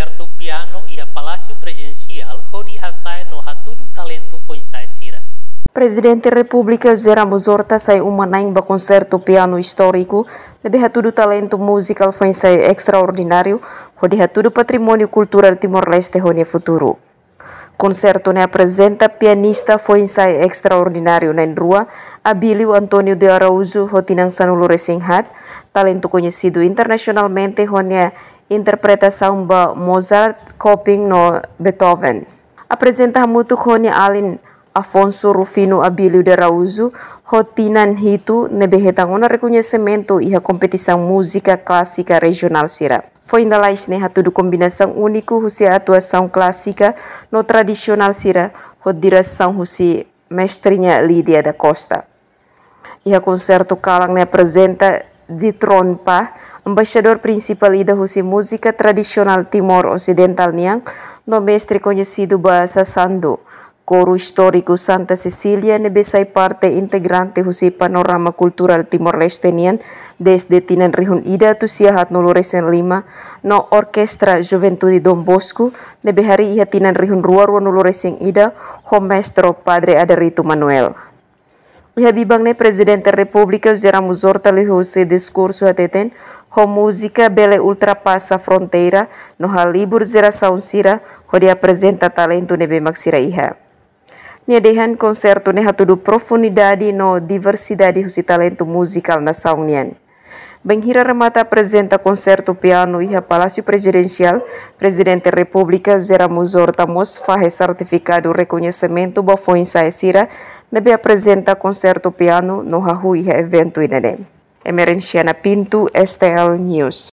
concerto piano e a Palácio Presidencial Hodi Hasai no Hatudu Talento Foinsai Sira. Presidente República José Ramos Horta sai umanaing ba concerto piano histórico, lebih hatudu talento musical foinsai extraordinário, Hodi Hatudu Patrimônio Cultural Timor-Leste Honia Futuro. Concerto ne apresenta pianista foinsai extraordinário na rua, Abilio Antônio de Araújo, Rotinang Sanulu Resinghat, talento conhecido internacionalmente Honia interpretação ba Mozart, Chopin no Beethoven. Apresenta mutu Honia Alin Afonso Rufino Abilio de Araújo, Rotinan Hitu, nebehetang una reconhecimento e a competição música clássica regional Sira. Foi ainda lá ne hatudu combinação único husi atuação clássica no tradicional Sira, ho direção husi mestrinha Lídia da Costa. E a concerto kalang ne apresenta Zitron Pa, embaixador principal da husi música tradicional Timor Ocidental niang, no mestre conhecido bahasa Sando. Coro histórico Santa Cecília nebesai parte integrante husi panorama cultural Timor-Leste nian desde tinan rihun ida tu siahat no Loresen 5 no Orkestra Juventude Dom Bosco nebehari iha tinan rihun ruar no Loresen ida ho maestro Padre Aderito Manuel. Iha bibang ne Presidente República José Ramos Horta lehou se discurso ateten ho música bele ultrapassa fronteira no halibur geração sira ho dia apresenta talento nebe maksira iha. Niadehan concerto ne hatudu profundidade no diversidade husi talento musical na saunian. Benghira remata apresenta concerto piano iha Palácio Presidencial, Presidente República José Ramos Horta mos fahe certificado reconhecimento ba foinsai sira nebe apresenta concerto piano no hahu iha evento inane. Emerenciana Pinto, STL News.